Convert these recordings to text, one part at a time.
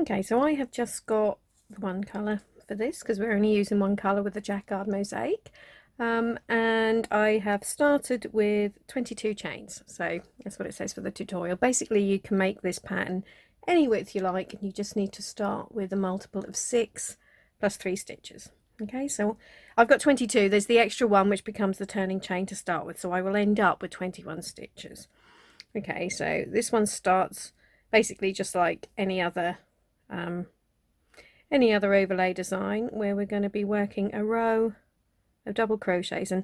Okay, so I have just got the one colour for this because we're only using one colour with the Jacquard Mosaic. And I have started with 22 chains, so that's what it says for the tutorial. Basically you can make this pattern any width you like, and you just need to start with a multiple of 6 plus 3 stitches. Okay, so I've got 22. There's the extra one which becomes the turning chain to start with, so I will end up with 21 stitches. Okay, so this one starts basically just like any other overlay design, where we're going to be working a row of double crochets, and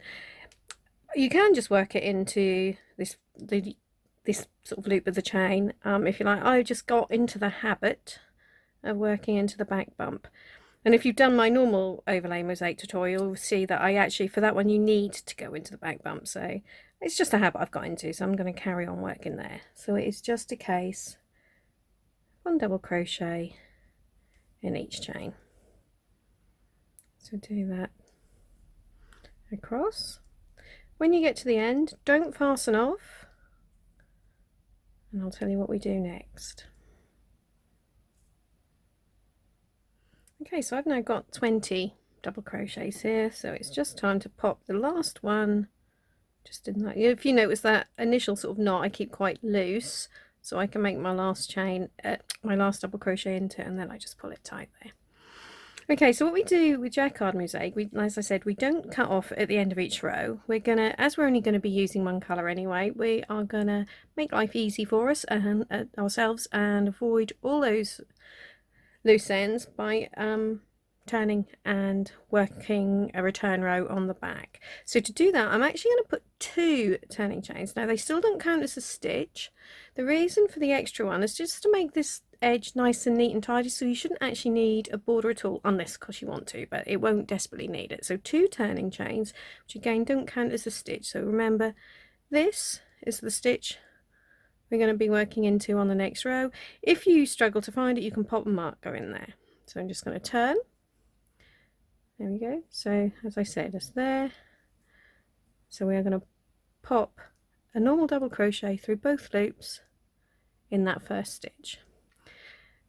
you can just work it into this sort of loop of the chain if you like. I just got into the habit of working into the back bump, and if you've done my normal overlay mosaic tutorial, you'll see that I actually, for that one, you need to go into the back bump. So it's just a habit I've got into, so I'm going to carry on working there. So it is just a case, one double crochet in each chain. So do that across. When you get to the end, don't fasten off, and I'll tell you what we do next. Okay, so I've now got 20 double crochets here, so it's just time to pop the last one just in that. If you notice that initial sort of knot I keep quite loose, so I can make my last chain, my last double crochet into it, and then I just pull it tight there. Okay, so what we do with Jacquard Mosaic, as I said, we don't cut off at the end of each row. We're gonna, as we're only going to be using one colour anyway, we are gonna make life easy for us and ourselves, and avoid all those loose ends by turning and working a return row on the back. So to do that, I'm actually going to put 2 turning chains. Now they still don't count as a stitch. The reason for the extra one is just to make this edge nice and neat and tidy, so you shouldn't actually need a border at all, unless of course you want to, but it won't desperately need it. So 2 turning chains, which again don't count as a stitch. So remember, this is the stitch we're going to be working into on the next row. If you struggle to find it, you can pop a marker in there. So I'm just going to turn. There we go. So as I said, it's there. So we are going to pop a normal double crochet through both loops in that first stitch.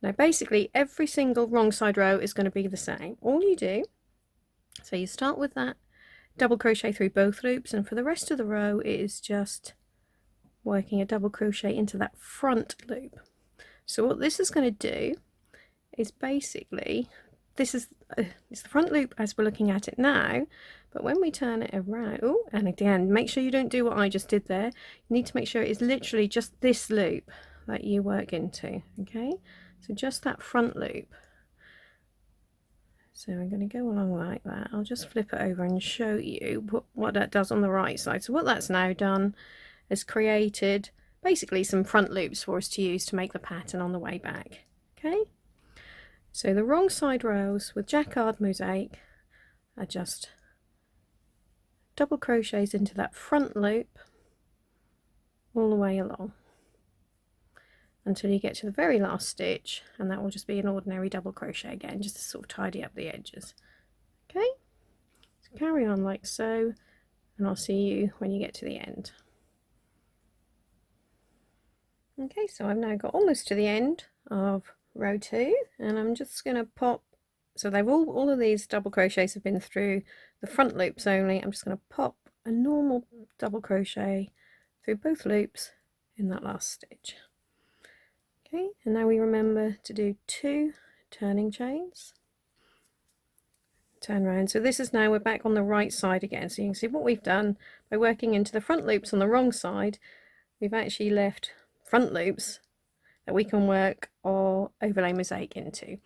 Now basically every single wrong side row is going to be the same. All you do, so you start with that double crochet through both loops, and for the rest of the row it is just working a double crochet into that front loop. So what this is going to do is basically, this is it's the front loop as we're looking at it now, but when we turn it around, oh, and again, make sure you don't do what I just did there. You need to make sure it is literally just this loop that you work into. Okay, so just that front loop. So I'm going to go along like that. I'll just flip it over and show you what that does on the right side. So what that's now done is created basically some front loops for us to use to make the pattern on the way back. Okay, so the wrong side rows with Jacquard Mosaic are just double crochets into that front loop all the way along until you get to the very last stitch, and that will just be an ordinary double crochet again, just to sort of tidy up the edges. Okay, so carry on like so, and I'll see you when you get to the end. Okay, so I've now got almost to the end of row 2, and I'm just going to pop, so they've all of these double crochets have been through the front loops only. I'm just going to pop a normal double crochet through both loops in that last stitch. Okay, and now we remember to do 2 turning chains, turn around. So this is now, we're back on the right side again, so you can see what we've done by working into the front loops on the wrong side. We've actually left front loops that we can work our overlay mosaic into.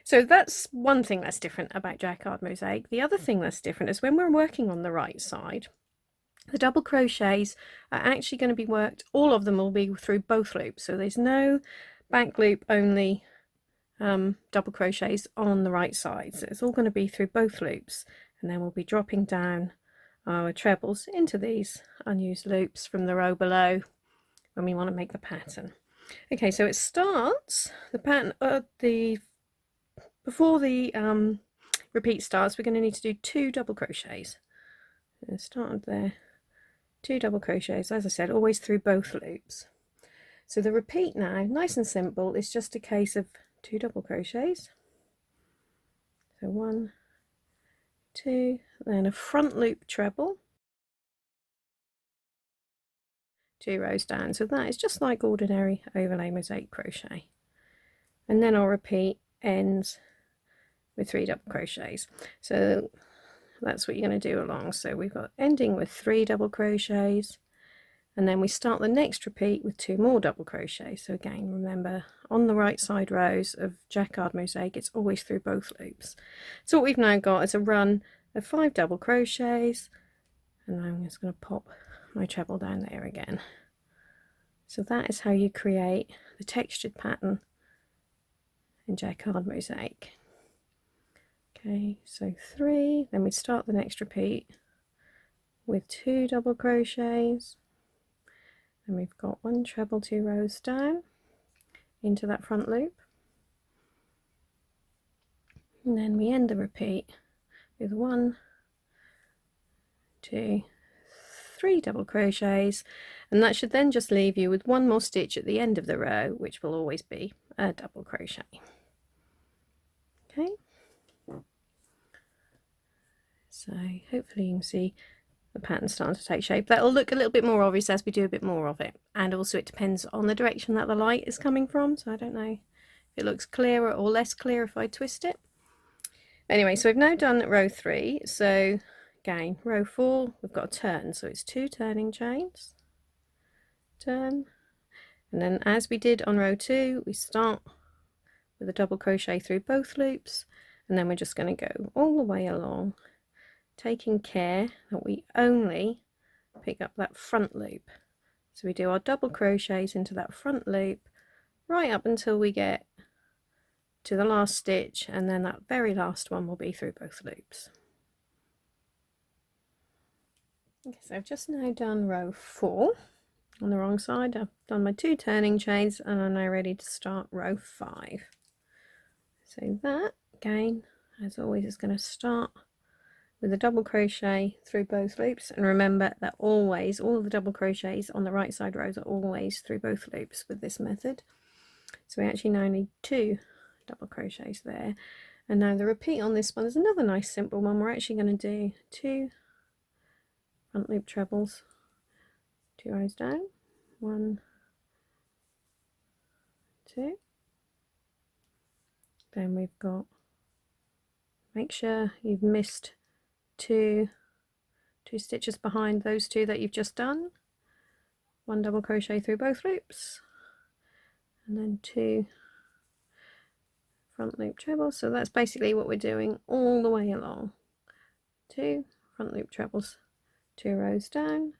So that's one thing that's different about Jacquard Mosaic. The other thing that's different is when we're working on the right side, the double crochets are actually going to be worked, all of them will be through both loops. So there's no back loop only double crochets on the right side. So it's all going to be through both loops, and then we'll be dropping down our trebles into these unused loops from the row below when we want to make the pattern. Okay, so it starts, the pattern, before the repeat starts, we're going to need to do 2 double crochets. And started there, 2 double crochets, as I said, always through both loops. So the repeat now, nice and simple, is just a case of 2 double crochets. So 1, 2, then a front loop treble, 2 rows down. So that is just like ordinary overlay mosaic crochet. And then I'll repeat ends with 3 double crochets. So that's what you're going to do along. So we've got ending with 3 double crochets, and then we start the next repeat with 2 more double crochets. So again, remember, on the right side rows of Jacquard Mosaic, it's always through both loops. So what we've now got is a run of 5 double crochets, and I'm just going to pop my treble down there again. So that is how you create the textured pattern in Jacquard Mosaic. Okay, so 3, then we start the next repeat with 2 double crochets, and we've got 1 treble 2 rows down into that front loop, and then we end the repeat with 1, 2, 3 double crochets, and that should then just leave you with 1 more stitch at the end of the row, which will always be a double crochet. Okay, so hopefully you can see the pattern starting to take shape. That'll look a little bit more obvious as we do a bit more of it, and also it depends on the direction that the light is coming from, so I don't know if it looks clearer or less clear if I twist it. Anyway, so we've now done row 3, so again row 4 we've got a turn, so it's 2 turning chains, turn, and then as we did on row 2 we start with a double crochet through both loops, and then we're just going to go all the way along, taking care that we only pick up that front loop. So we do our double crochets into that front loop right up until we get to the last stitch, and then that very last one will be through both loops. Okay, so I've just now done row 4 on the wrong side. I've done my 2 turning chains, and I'm now ready to start row 5. So that again, as always, is going to start with a double crochet through both loops, and remember that always all of the double crochets on the right side rows are always through both loops with this method. So we actually now need 2 double crochets there, and now the repeat on this one is another nice simple one. We're actually going to do 2 front loop trebles, 2 rows down, 1, 2, then we've got, make sure you've missed two stitches behind those 2 that you've just done, 1 double crochet through both loops, and then 2 front loop trebles. So that's basically what we're doing all the way along. 2 front loop trebles, 2 rows down,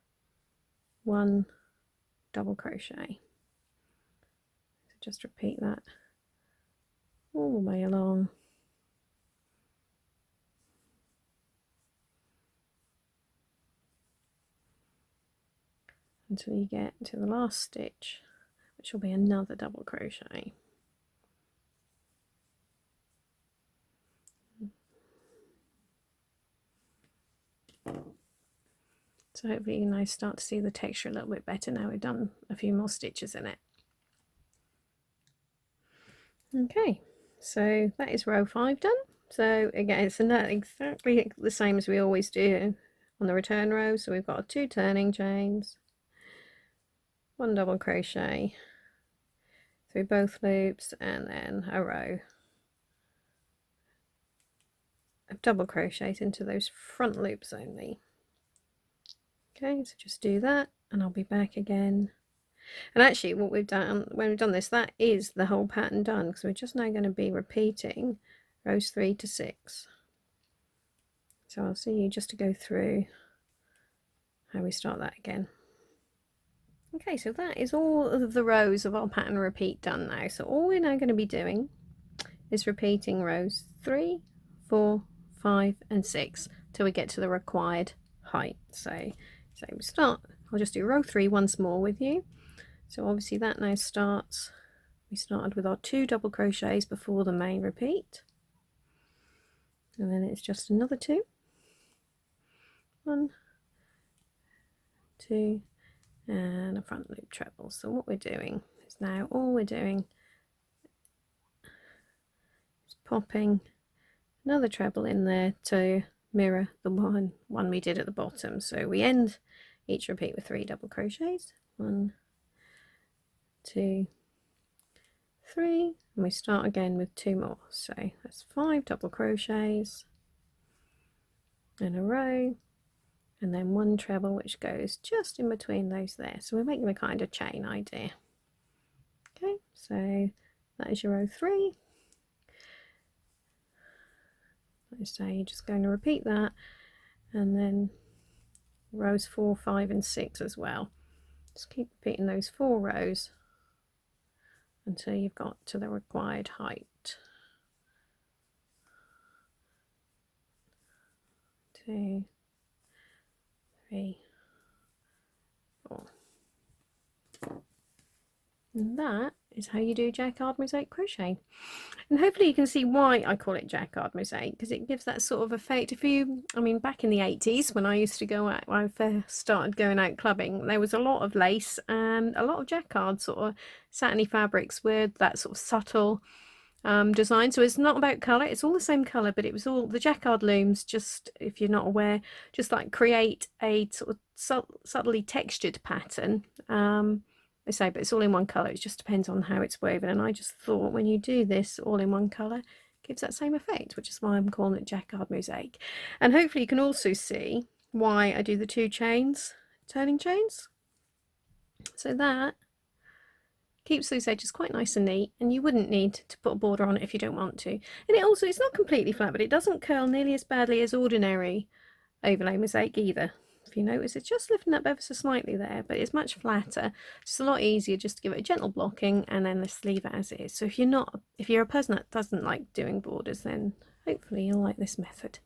1 double crochet. So just repeat that all the way along. Until you get to the last stitch, which will be another double crochet. So hopefully you can now start to see the texture a little bit better now we've done a few more stitches in it. Okay, so that is row 5 done. So again, it's exactly the same as we always do on the return row. So we've got 2 turning chains, 1 double crochet through both loops, and then a row of double crochets into those front loops only. Okay, so just do that, and I'll be back again. And actually what we've done, when we've done this, that is the whole pattern done, because we're just now going to be repeating rows 3 to 6. So I'll see you just to go through how we start that again. Okay, so that is all of the rows of our pattern repeat done now. So all we're now going to be doing is repeating rows 3, 4, 5 and 6 till we get to the required height. So we start, I'll just do row 3 once more with you. So obviously that now starts, we started with our 2 double crochets before the main repeat, and then it's just another 2, 1, 2, and a front loop treble. So what we're doing is now all we're doing popping another treble in there to mirror the one we did at the bottom. So we end each repeat with 3 double crochets. 1, 2, 3, and we start again with 2 more. So that's 5 double crochets in a row, and then 1 treble which goes just in between those there. So we're making a kind of chain idea. Okay, so that is your row 3. So you're just going to repeat that, and then rows 4, 5 and 6 as well. Just keep repeating those 4 rows until you've got to the required height. 2, 3, 4. And that is how you do Jacquard Mosaic crochet. And hopefully you can see why I call it Jacquard Mosaic, because it gives that sort of effect. If you, I mean, back in the 80s when I used to go out, when I first started going out clubbing, there was a lot of lace and a lot of jacquard sort of satiny fabrics with that sort of subtle design. So it's not about colour, it's all the same colour, but it was all the jacquard looms, just if you're not aware, just like create a sort of subtly textured pattern. I say, but it's all in one colour. It just depends on how it's woven, and I just thought when you do this all in one colour, it gives that same effect, which is why I'm calling it Jacquard Mosaic. And hopefully you can also see why I do the 2 chains, turning chains. So that keeps those edges quite nice and neat, and you wouldn't need to put a border on it if you don't want to. And it also, it's not completely flat, but it doesn't curl nearly as badly as ordinary overlay mosaic either. If you notice, it's just lifting up ever so slightly there, but it's much flatter. It's a lot easier just to give it a gentle blocking and then just leave it as it is. So if you're a person that doesn't like doing borders, then hopefully you'll like this method.